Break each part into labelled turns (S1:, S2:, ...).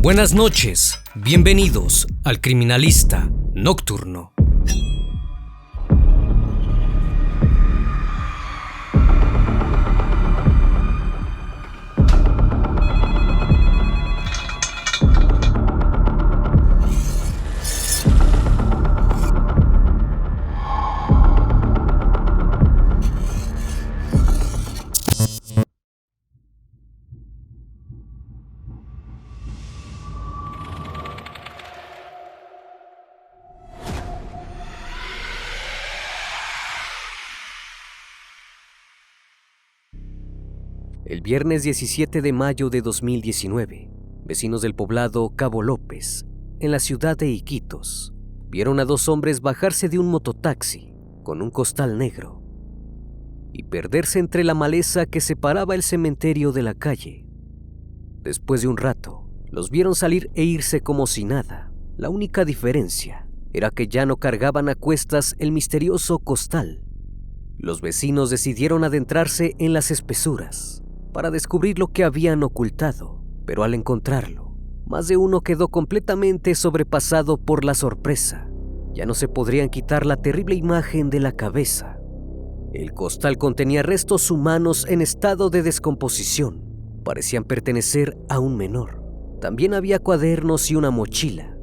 S1: Buenas noches, bienvenidos al Criminalista Nocturno. El viernes 17 de mayo de 2019, vecinos del poblado Cabo López, en la ciudad de Iquitos, vieron a dos hombres bajarse de un mototaxi con un costal negro y perderse entre la maleza que separaba el cementerio de la calle. Después de un rato, los vieron salir e irse como si nada. La única diferencia era que ya no cargaban a cuestas el misterioso costal. Los vecinos decidieron adentrarse en las espesuras para descubrir lo que habían ocultado, pero al encontrarlo, más de uno quedó completamente sobrepasado por la sorpresa. Ya no se podrían quitar la terrible imagen de la cabeza. El costal contenía restos humanos en estado de descomposición. Parecían pertenecer a un menor. También había cuadernos y una mochila.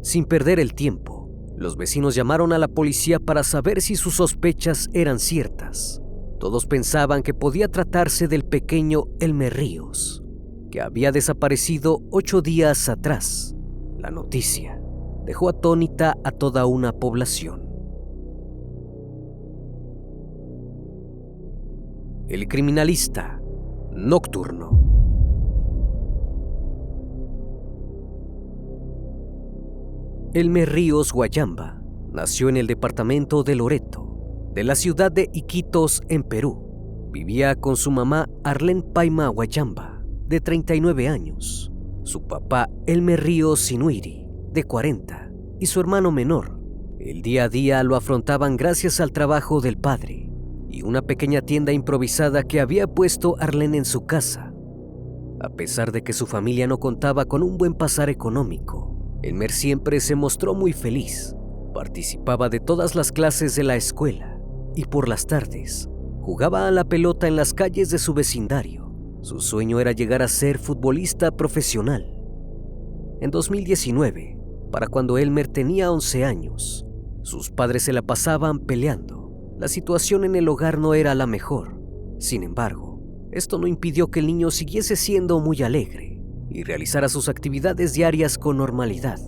S1: Sin perder el tiempo, los vecinos llamaron a la policía para saber si sus sospechas eran ciertas. Todos pensaban que podía tratarse del pequeño Elmer Ríos, que había desaparecido 8 días atrás. La noticia dejó atónita a toda una población. El Criminalista Nocturno. Elmer Ríos Guayamba nació en el departamento de Loreto, de la ciudad de Iquitos, en Perú. Vivía con su mamá Arlén Paima Guayamba, de 39 años, su papá Elmer Ríos Sinuiri, de 40, y su hermano menor. El día a día lo afrontaban gracias al trabajo del padre y una pequeña tienda improvisada que había puesto Arlén en su casa. A pesar de que su familia no contaba con un buen pasar económico, Elmer siempre se mostró muy feliz. Participaba de todas las clases de la escuela y por las tardes jugaba a la pelota en las calles de su vecindario. Su sueño era llegar a ser futbolista profesional. En 2019, para cuando Elmer tenía 11 años, sus padres se la pasaban peleando. La situación en el hogar no era la mejor. Sin embargo, esto no impidió que el niño siguiese siendo muy alegre y realizara sus actividades diarias con normalidad.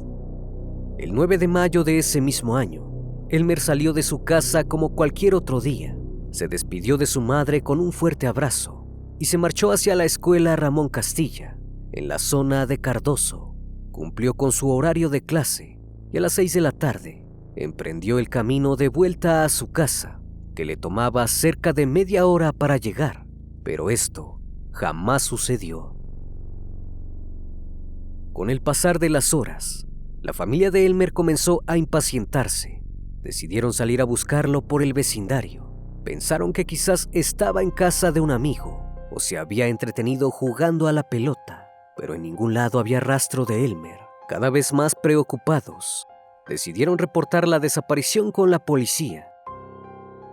S1: El 9 de mayo de ese mismo año, Elmer salió de su casa como cualquier otro día. Se despidió de su madre con un fuerte abrazo y se marchó hacia la escuela Ramón Castilla, en la zona de Cardoso. Cumplió con su horario de clase y a las 6 de la tarde emprendió el camino de vuelta a su casa, que le tomaba cerca de media hora para llegar. Pero esto jamás sucedió. Con el pasar de las horas, la familia de Elmer comenzó a impacientarse. Decidieron salir a buscarlo por el vecindario. Pensaron que quizás estaba en casa de un amigo o se había entretenido jugando a la pelota, pero en ningún lado había rastro de Elmer. Cada vez más preocupados, decidieron reportar la desaparición con la policía.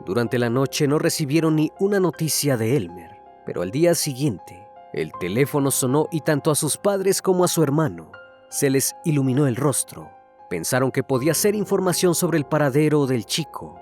S1: Durante la noche no recibieron ni una noticia de Elmer, pero al día siguiente, el teléfono sonó y tanto a sus padres como a su hermano se les iluminó el rostro. Pensaron que podía ser información sobre el paradero del chico.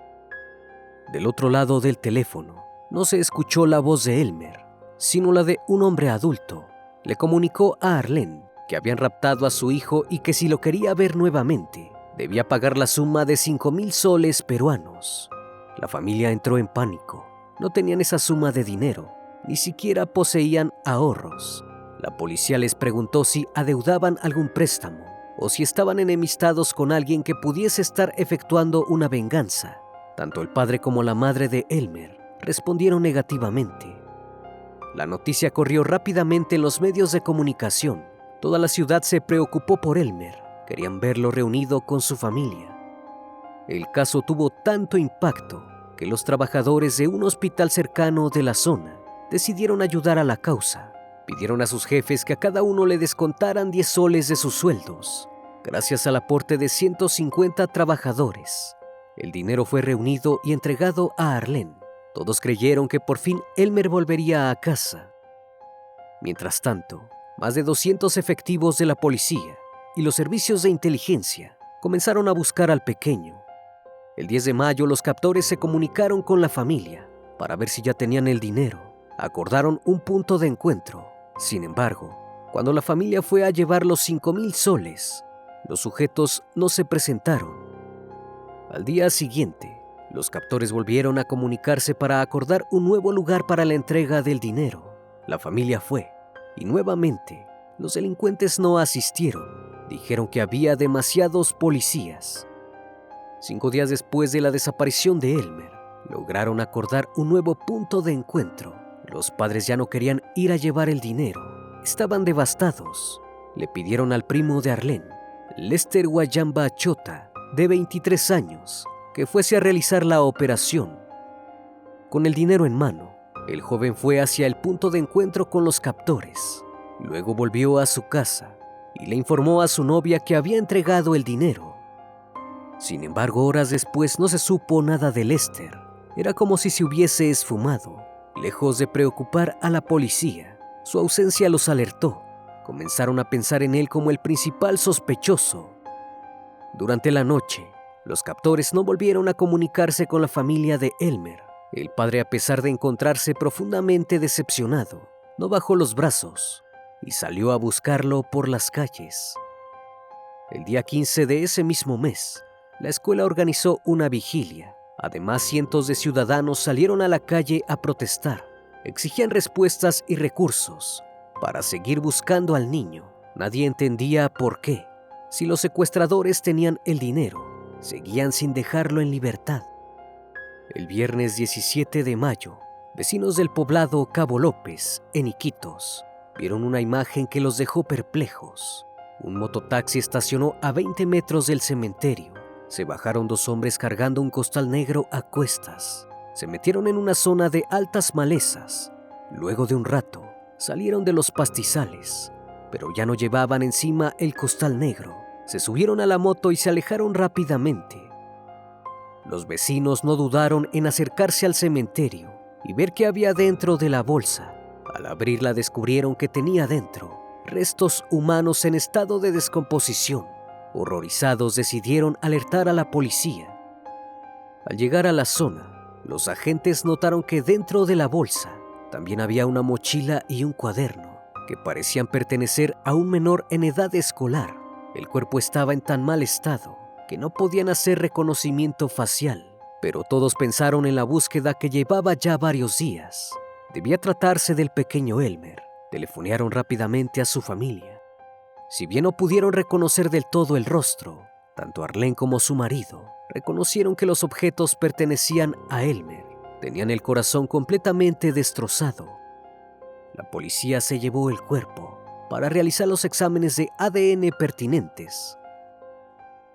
S1: Del otro lado del teléfono, no se escuchó la voz de Elmer, sino la de un hombre adulto. Le comunicó a Arlén que habían raptado a su hijo y que si lo quería ver nuevamente, debía pagar la suma de 5,000 soles peruanos. La familia entró en pánico. No tenían esa suma de dinero, ni siquiera poseían ahorros. La policía les preguntó si adeudaban algún préstamo o si estaban enemistados con alguien que pudiese estar efectuando una venganza. Tanto el padre como la madre de Elmer respondieron negativamente. La noticia corrió rápidamente en los medios de comunicación. Toda la ciudad se preocupó por Elmer. Querían verlo reunido con su familia. El caso tuvo tanto impacto que los trabajadores de un hospital cercano de la zona decidieron ayudar a la causa. Pidieron a sus jefes que a cada uno le descontaran 10 soles de sus sueldos. Gracias al aporte de 150 trabajadores, el dinero fue reunido y entregado a Arlene. Todos creyeron que por fin Elmer volvería a casa. Mientras tanto, más de 200 efectivos de la policía y los servicios de inteligencia comenzaron a buscar al pequeño. El 10 de mayo los captores se comunicaron con la familia para ver si ya tenían el dinero. Acordaron un punto de encuentro. Sin embargo, cuando la familia fue a llevar los 5,000 soles, los sujetos no se presentaron. Al día siguiente, los captores volvieron a comunicarse para acordar un nuevo lugar para la entrega del dinero. La familia fue, y nuevamente, los delincuentes no asistieron. Dijeron que había demasiados policías. 5 días después de la desaparición de Elmer, lograron acordar un nuevo punto de encuentro. Los padres ya no querían ir a llevar el dinero. Estaban devastados. Le pidieron al primo de Arlene, Lester Wayamba Chota, de 23 años, que fuese a realizar la operación. Con el dinero en mano, el joven fue hacia el punto de encuentro con los captores. Luego volvió a su casa y le informó a su novia que había entregado el dinero. Sin embargo, horas después no se supo nada de Lester. Era como si se hubiese esfumado. Lejos de preocupar a la policía, su ausencia los alertó. Comenzaron a pensar en él como el principal sospechoso. Durante la noche, los captores no volvieron a comunicarse con la familia de Elmer. El padre, a pesar de encontrarse profundamente decepcionado, no bajó los brazos y salió a buscarlo por las calles. El día 15 de ese mismo mes, la escuela organizó una vigilia. Además, cientos de ciudadanos salieron a la calle a protestar. Exigían respuestas y recursos para seguir buscando al niño. Nadie entendía por qué. Si los secuestradores tenían el dinero, seguían sin dejarlo en libertad. El viernes 17 de mayo, vecinos del poblado Cabo López, en Iquitos, vieron una imagen que los dejó perplejos. Un mototaxi estacionó a 20 metros del cementerio. Se bajaron 2 hombres cargando un costal negro a cuestas. Se metieron en una zona de altas malezas. Luego de un rato, salieron de los pastizales, pero ya no llevaban encima el costal negro. Se subieron a la moto y se alejaron rápidamente. Los vecinos no dudaron en acercarse al cementerio y ver qué había dentro de la bolsa. Al abrirla descubrieron que tenía dentro restos humanos en estado de descomposición. Horrorizados, decidieron alertar a la policía. Al llegar a la zona, los agentes notaron que dentro de la bolsa también había una mochila y un cuaderno que parecían pertenecer a un menor en edad escolar. El cuerpo estaba en tan mal estado que no podían hacer reconocimiento facial, pero todos pensaron en la búsqueda que llevaba ya varios días. Debía tratarse del pequeño Elmer. Telefonearon rápidamente a su familia. Si bien no pudieron reconocer del todo el rostro, tanto Arlene como su marido reconocieron que los objetos pertenecían a Elmer. Tenían el corazón completamente destrozado. La policía se llevó el cuerpo para realizar los exámenes de ADN pertinentes.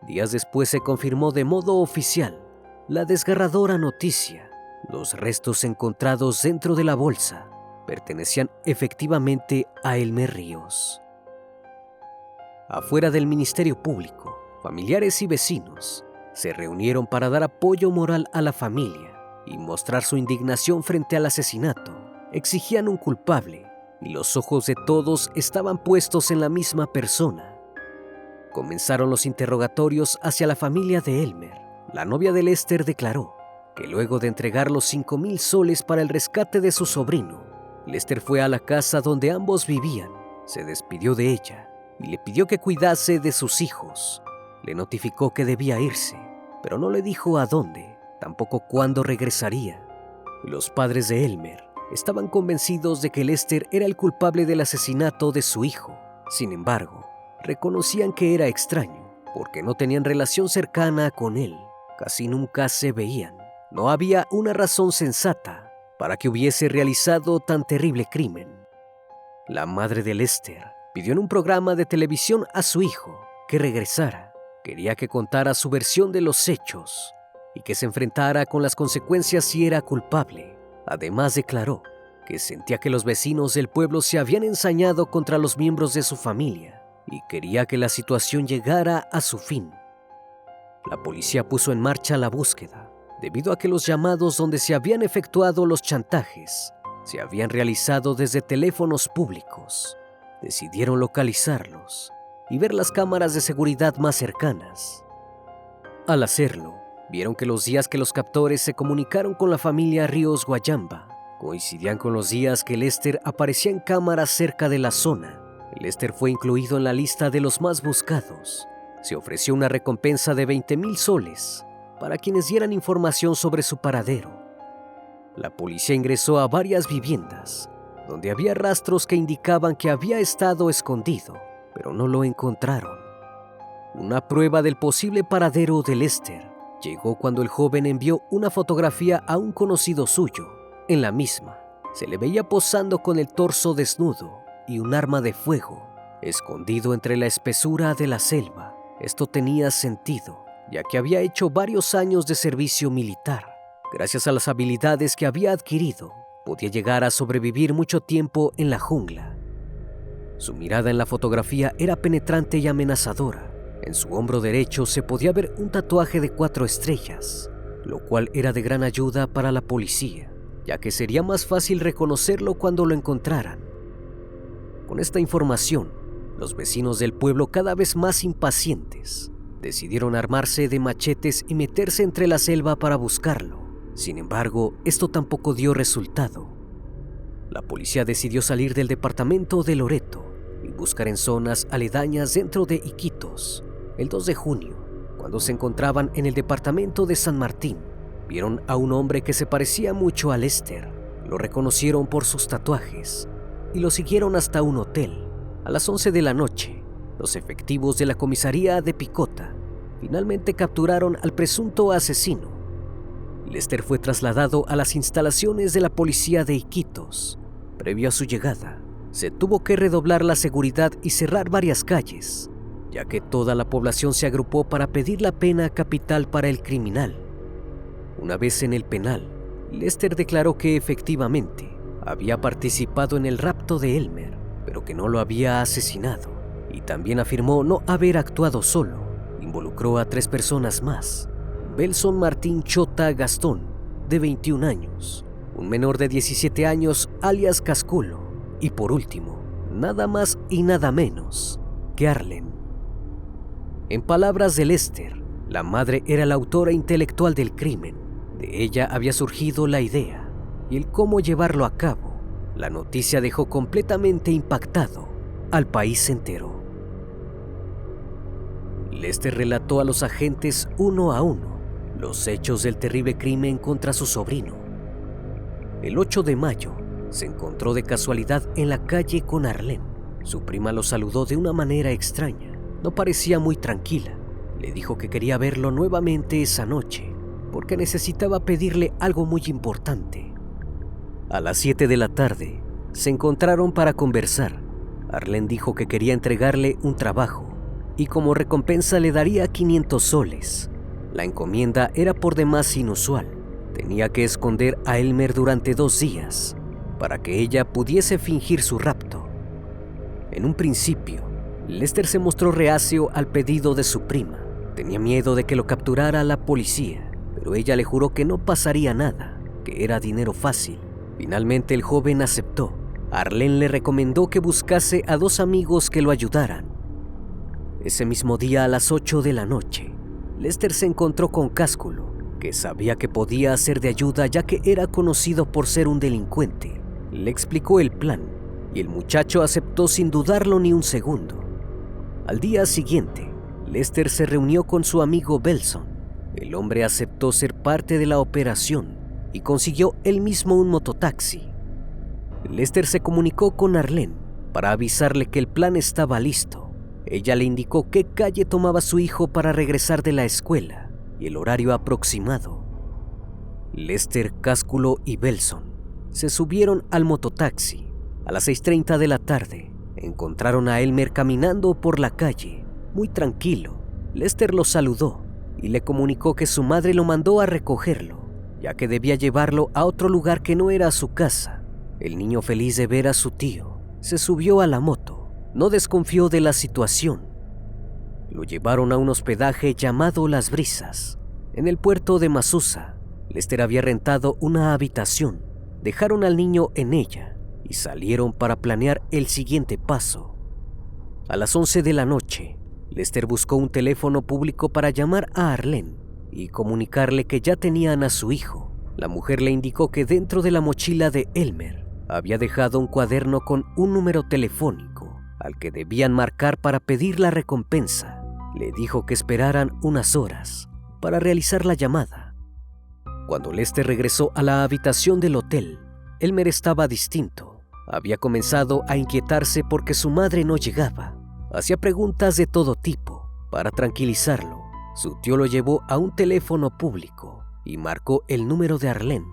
S1: Días después se confirmó de modo oficial la desgarradora noticia. Los restos encontrados dentro de la bolsa pertenecían efectivamente a Elmer Ríos. Afuera del Ministerio Público, familiares y vecinos se reunieron para dar apoyo moral a la familia y mostrar su indignación frente al asesinato. Exigían un culpable y los ojos de todos estaban puestos en la misma persona. Comenzaron los interrogatorios hacia la familia de Elmer. La novia de Lester declaró que luego de entregar los 5,000 soles para el rescate de su sobrino, Lester fue a la casa donde ambos vivían, se despidió de ella y le pidió que cuidase de sus hijos. Le notificó que debía irse, pero no le dijo a dónde, tampoco cuándo regresaría. Los padres de Elmer estaban convencidos de que Lester era el culpable del asesinato de su hijo. Sin embargo, reconocían que era extraño, porque no tenían relación cercana con él. Casi nunca se veían. No había una razón sensata para que hubiese realizado tan terrible crimen. La madre de Lester pidió en un programa de televisión a su hijo que regresara. Quería que contara su versión de los hechos y que se enfrentara con las consecuencias si era culpable. Además, declaró que sentía que los vecinos del pueblo se habían ensañado contra los miembros de su familia y quería que la situación llegara a su fin. La policía puso en marcha la búsqueda, debido a que los llamados donde se habían efectuado los chantajes se habían realizado desde teléfonos públicos. Decidieron localizarlos y ver las cámaras de seguridad más cercanas. Al hacerlo, vieron que los días que los captores se comunicaron con la familia Ríos Guayamba coincidían con los días que Lester aparecía en cámaras cerca de la zona. Lester fue incluido en la lista de los más buscados. Se ofreció una recompensa de 20,000 soles para quienes dieran información sobre su paradero. La policía ingresó a varias viviendas, donde había rastros que indicaban que había estado escondido, pero no lo encontraron. Una prueba del posible paradero de Lester llegó cuando el joven envió una fotografía a un conocido suyo. En la misma, se le veía posando con el torso desnudo y un arma de fuego, escondido entre la espesura de la selva. Esto tenía sentido, ya que había hecho varios años de servicio militar. Gracias a las habilidades que había adquirido, podía llegar a sobrevivir mucho tiempo en la jungla. Su mirada en la fotografía era penetrante y amenazadora. En su hombro derecho se podía ver un tatuaje de 4 estrellas, lo cual era de gran ayuda para la policía, ya que sería más fácil reconocerlo cuando lo encontraran. Con esta información, los vecinos del pueblo, cada vez más impacientes, decidieron armarse de machetes y meterse entre la selva para buscarlo. Sin embargo, esto tampoco dio resultado. La policía decidió salir del departamento de Loreto y buscar en zonas aledañas dentro de Iquitos. El 2 de junio, cuando se encontraban en el departamento de San Martín, vieron a un hombre que se parecía mucho a Lester. Lo reconocieron por sus tatuajes y lo siguieron hasta un hotel. A las 11 de la noche, los efectivos de la comisaría de Picota finalmente capturaron al presunto asesino. Lester fue trasladado a las instalaciones de la policía de Iquitos. Previo a su llegada, se tuvo que redoblar la seguridad y cerrar varias calles, ya que toda la población se agrupó para pedir la pena capital para el criminal. Una vez en el penal, Lester declaró que efectivamente había participado en el rapto de Elmer, pero que no lo había asesinado, y también afirmó no haber actuado solo. Involucró a 3 personas más: Belson Martín Chota Gastón, de 21 años, un menor de 17 años alias Casculo, y por último, nada más y nada menos que Arlen. En palabras de Lester, la madre era la autora intelectual del crimen. De ella había surgido la idea y el cómo llevarlo a cabo. La noticia dejó completamente impactado al país entero. Lester relató a los agentes uno a uno los hechos del terrible crimen contra su sobrino. El 8 de mayo se encontró de casualidad en la calle con Arlen. Su prima lo saludó de una manera extraña. No parecía muy tranquila. Le dijo que quería verlo nuevamente esa noche porque necesitaba pedirle algo muy importante. A las 7 de la tarde se encontraron para conversar. Arlen dijo que quería entregarle un trabajo y como recompensa le daría 500 soles. La encomienda era por demás inusual. Tenía que esconder a Elmer durante 2 días para que ella pudiese fingir su rapto. En un principio, Lester se mostró reacio al pedido de su prima. Tenía miedo de que lo capturara la policía, pero ella le juró que no pasaría nada, que era dinero fácil. Finalmente el joven aceptó. Arlen le recomendó que buscase a 2 amigos que lo ayudaran. Ese mismo día a las 8 de la noche, Lester se encontró con Cásculo, que sabía que podía ser de ayuda ya que era conocido por ser un delincuente. Le explicó el plan y el muchacho aceptó sin dudarlo ni un segundo. Al día siguiente, Lester se reunió con su amigo Belson. El hombre aceptó ser parte de la operación y consiguió él mismo un mototaxi. Lester se comunicó con Arlen para avisarle que el plan estaba listo. Ella le indicó qué calle tomaba su hijo para regresar de la escuela y el horario aproximado. Lester, Cásculo y Belson se subieron al mototaxi. A las 6:30 de la tarde, encontraron a Elmer caminando por la calle, muy tranquilo. Lester lo saludó y le comunicó que su madre lo mandó a recogerlo, ya que debía llevarlo a otro lugar que no era su casa. El niño, feliz de ver a su tío, se subió a la moto. No desconfió de la situación. Lo llevaron a un hospedaje llamado Las Brisas, en el puerto de Masusa. Lester había rentado una habitación. Dejaron al niño en ella y salieron para planear el siguiente paso. A las 11 de la noche, Lester buscó un teléfono público para llamar a Arlene y comunicarle que ya tenían a su hijo. La mujer le indicó que dentro de la mochila de Elmer había dejado un cuaderno con un número telefónico al que debían marcar para pedir la recompensa. Le dijo que esperaran unas horas para realizar la llamada. Cuando Lester regresó a la habitación del hotel, Elmer estaba distinto. Había comenzado a inquietarse porque su madre no llegaba. Hacía preguntas de todo tipo. Para tranquilizarlo, su tío lo llevó a un teléfono público y marcó el número de Arlene.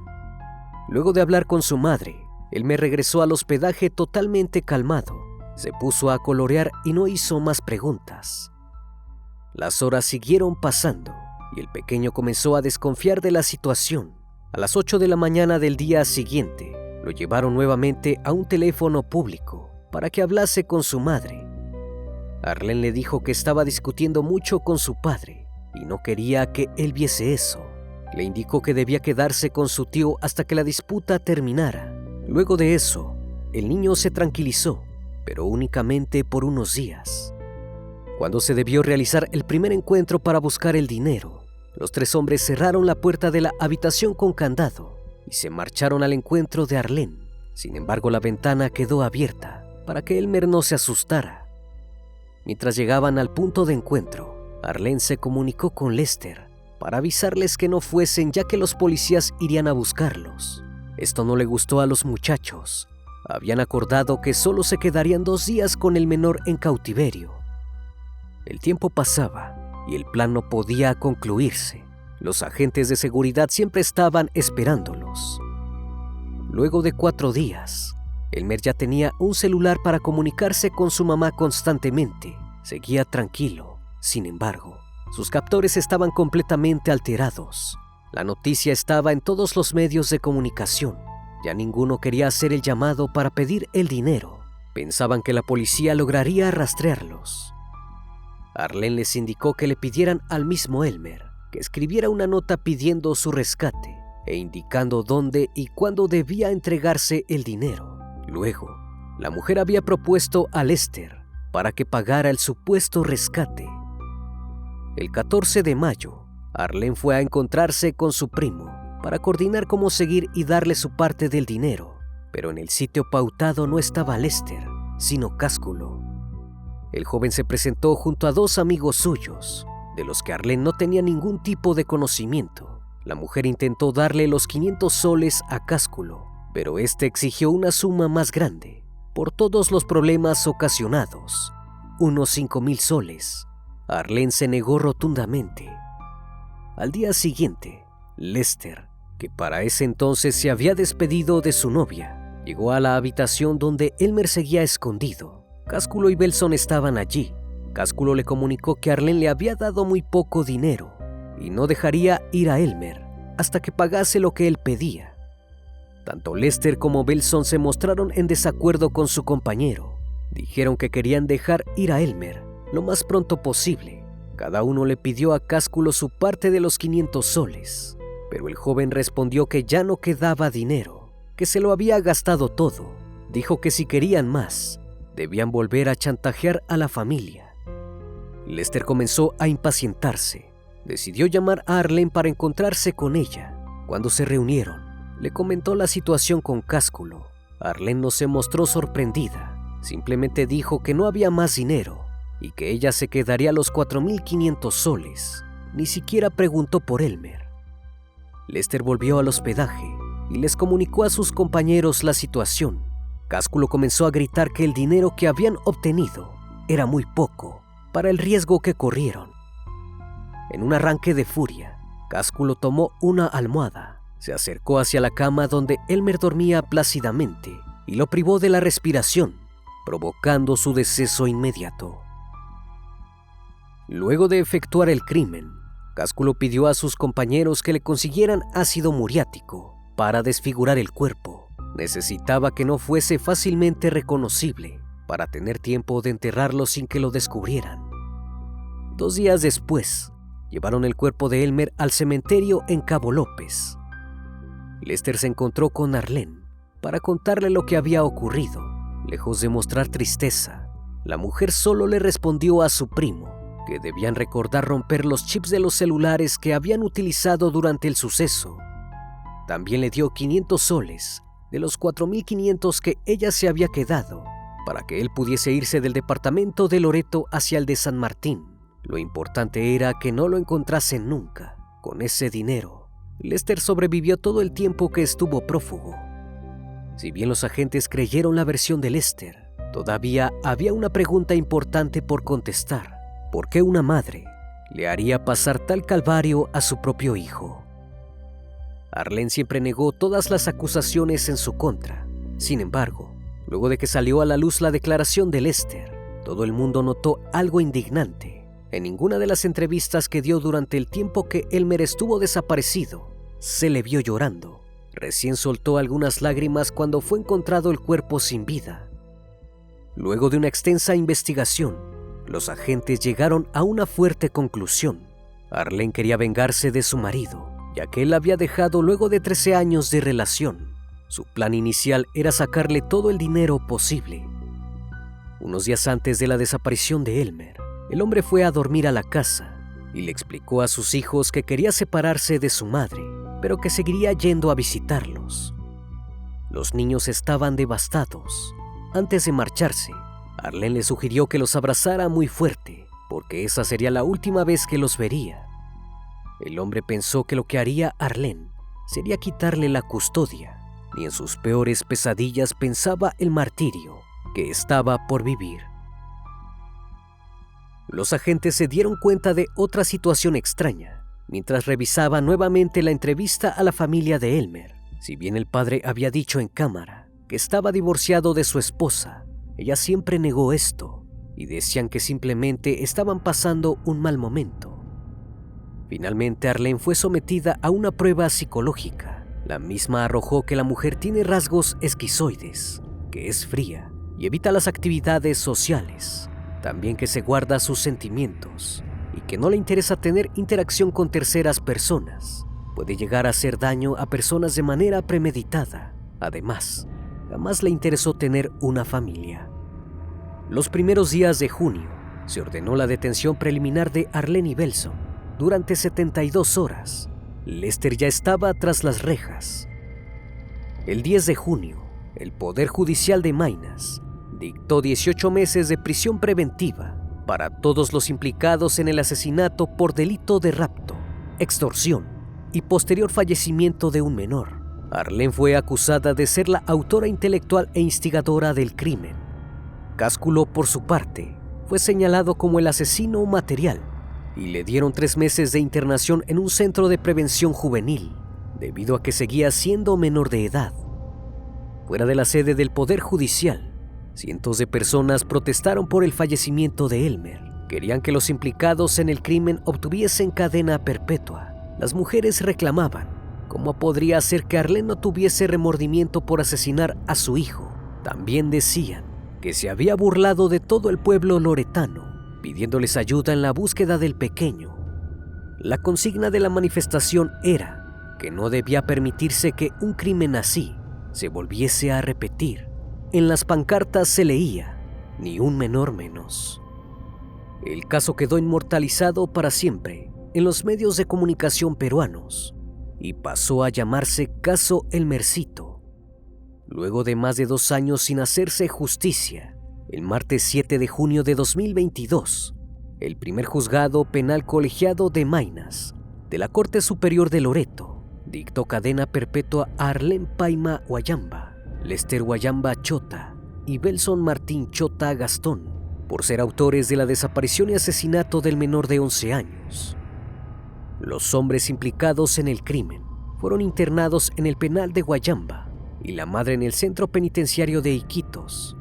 S1: Luego de hablar con su madre, Elmer regresó al hospedaje totalmente calmado. Se puso a colorear y no hizo más preguntas. Las horas siguieron pasando y el pequeño comenzó a desconfiar de la situación. A las 8 de la mañana del día siguiente, lo llevaron nuevamente a un teléfono público para que hablase con su madre. Arlene le dijo que estaba discutiendo mucho con su padre y no quería que él viese eso. Le indicó que debía quedarse con su tío hasta que la disputa terminara. Luego de eso, el niño se tranquilizó, pero únicamente por unos días. Cuando se debió realizar el primer encuentro para buscar el dinero, los tres hombres cerraron la puerta de la habitación con candado y se marcharon al encuentro de Arlene. Sin embargo, la ventana quedó abierta para que Elmer no se asustara. Mientras llegaban al punto de encuentro, Arlene se comunicó con Lester para avisarles que no fuesen, ya que los policías irían a buscarlos. Esto no le gustó a los muchachos. Habían acordado que solo se quedarían 2 días con el menor en cautiverio. El tiempo pasaba y el plan no podía concluirse. Los agentes de seguridad siempre estaban esperándolos. Luego de 4 días, Elmer ya tenía un celular para comunicarse con su mamá constantemente. Seguía tranquilo. Sin embargo, sus captores estaban completamente alterados. La noticia estaba en todos los medios de comunicación. Ya ninguno quería hacer el llamado para pedir el dinero. Pensaban que la policía lograría rastrearlos. Arlene les indicó que le pidieran al mismo Elmer que escribiera una nota pidiendo su rescate e indicando dónde y cuándo debía entregarse el dinero. Luego, la mujer había propuesto a Lester para que pagara el supuesto rescate. El 14 de mayo, Arlene fue a encontrarse con su primo para coordinar cómo seguir y darle su parte del dinero, pero en el sitio pautado no estaba Lester, sino Cásculo. El joven se presentó junto a 2 amigos suyos, de los que Arlene no tenía ningún tipo de conocimiento. La mujer intentó darle los 500 soles a Cásculo, pero este exigió una suma más grande, por todos los problemas ocasionados, unos 5,000 soles. Arlene se negó rotundamente. Al día siguiente, Lester, que para ese entonces se había despedido de su novia, llegó a la habitación donde Elmer seguía escondido. Cásculo y Belson estaban allí. Cásculo le comunicó que Arlene le había dado muy poco dinero y no dejaría ir a Elmer hasta que pagase lo que él pedía. Tanto Lester como Belson se mostraron en desacuerdo con su compañero. Dijeron que querían dejar ir a Elmer lo más pronto posible. Cada uno le pidió a Cásculo su parte de los 500 soles, pero el joven respondió que ya no quedaba dinero, que se lo había gastado todo. Dijo que si querían más, debían volver a chantajear a la familia. Lester comenzó a impacientarse. Decidió llamar a Arlene para encontrarse con ella. Cuando se reunieron, le comentó la situación con Cásculo. Arlene no se mostró sorprendida. Simplemente dijo que no había más dinero y que ella se quedaría los 4,500 soles. Ni siquiera preguntó por Elmer. Lester volvió al hospedaje y les comunicó a sus compañeros la situación. Cásculo comenzó a gritar que el dinero que habían obtenido era muy poco para el riesgo que corrieron. En un arranque de furia, Cásculo tomó una almohada, se acercó hacia la cama donde Elmer dormía plácidamente y lo privó de la respiración, provocando su deceso inmediato. Luego de efectuar el crimen, Cásculo pidió a sus compañeros que le consiguieran ácido muriático para desfigurar el cuerpo. necesitaba que no fuese fácilmente reconocible para tener tiempo de enterrarlo sin que lo descubrieran. 2 días después, llevaron el cuerpo de Elmer al cementerio en Cabo López. Lester se encontró con Arlene para contarle lo que había ocurrido. Lejos de mostrar tristeza, la mujer solo le respondió a su primo que debían recordar romper los chips de los celulares que habían utilizado durante el suceso. También le dio 500 soles de los 4.500 que ella se había quedado para que él pudiese irse del departamento de Loreto hacia el de San Martín. Lo importante era que no lo encontrasen nunca. Con ese dinero, Lester sobrevivió todo el tiempo que estuvo prófugo. Si bien los agentes creyeron la versión de Lester, todavía había una pregunta importante por contestar. ¿Por qué una madre le haría pasar tal calvario a su propio hijo? Arlene siempre negó todas las acusaciones en su contra. Sin embargo, luego de que salió a la luz la declaración de Lester, todo el mundo notó algo indignante. En ninguna de las entrevistas que dio durante el tiempo que Elmer estuvo desaparecido, se le vio llorando. Recién soltó algunas lágrimas cuando fue encontrado el cuerpo sin vida. Luego de una extensa investigación, los agentes llegaron a una fuerte conclusión. Arlene quería vengarse de su marido, ya que él la había dejado luego de 13 años de relación. Su plan inicial era sacarle todo el dinero posible. Unos días antes de la desaparición de Elmer, el hombre fue a dormir a la casa y le explicó a sus hijos que quería separarse de su madre, pero que seguiría yendo a visitarlos. Los niños estaban devastados. Antes de marcharse, Arlene le sugirió que los abrazara muy fuerte, porque esa sería la última vez que los vería. El hombre pensó que lo que haría Arlene sería quitarle la custodia. Ni en sus peores pesadillas pensaba el martirio que estaba por vivir. Los agentes se dieron cuenta de otra situación extraña mientras revisaban nuevamente la entrevista a la familia de Elmer. Si bien el padre había dicho en cámara que estaba divorciado de su esposa, ella siempre negó esto y decían que simplemente estaban pasando un mal momento. Finalmente, Arlene fue sometida a una prueba psicológica. La misma arrojó que la mujer tiene rasgos esquizoides, que es fría y evita las actividades sociales. También que se guarda sus sentimientos y que no le interesa tener interacción con terceras personas. Puede llegar a hacer daño a personas de manera premeditada. Además, jamás le interesó tener una familia. Los primeros días de junio se ordenó la detención preliminar de Arlene y Belson. Durante 72 horas, Lester ya estaba tras las rejas. El 10 de junio, el Poder Judicial de Maynas dictó 18 meses de prisión preventiva para todos los implicados en el asesinato por delito de rapto, extorsión y posterior fallecimiento de un menor. Arlene fue acusada de ser la autora intelectual e instigadora del crimen. Cásculo, por su parte, fue señalado como el asesino material y le dieron 3 meses de internación en un centro de prevención juvenil, debido a que seguía siendo menor de edad. Fuera de la sede del Poder Judicial, cientos de personas protestaron por el fallecimiento de Elmer. Querían que los implicados en el crimen obtuviesen cadena perpetua. Las mujeres reclamaban cómo podría ser que Arlene no tuviese remordimiento por asesinar a su hijo. También decían que se había burlado de todo el pueblo loretano, pidiéndoles ayuda en la búsqueda del pequeño. La consigna de la manifestación era que no debía permitirse que un crimen así se volviese a repetir. En las pancartas se leía: ni un menor menos. El caso quedó inmortalizado para siempre en los medios de comunicación peruanos y pasó a llamarse Caso Elmercito. Luego de más de 2 años sin hacerse justicia, el martes 7 de junio de 2022, el primer juzgado penal colegiado de Maynas, de la Corte Superior de Loreto, dictó cadena perpetua a Arlene Paima Guayamba, Lester Guayamba Chota y Belson Martín Chota Gastón, por ser autores de la desaparición y asesinato del menor de 11 años. Los hombres implicados en el crimen fueron internados en el penal de Guayamba y la madre en el centro penitenciario de Iquitos.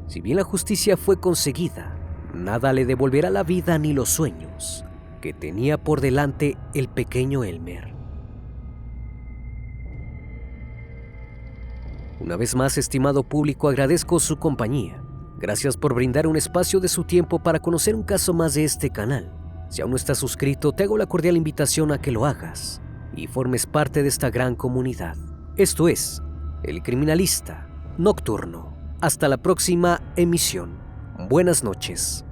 S1: Si bien la justicia fue conseguida, nada le devolverá la vida ni los sueños que tenía por delante el pequeño Elmer. Una vez más, estimado público, agradezco su compañía. Gracias por brindar un espacio de su tiempo para conocer un caso más de este canal. Si aún no estás suscrito, te hago la cordial invitación a que lo hagas y formes parte de esta gran comunidad. Esto es El Criminalista Nocturno. Hasta la próxima emisión. Buenas noches.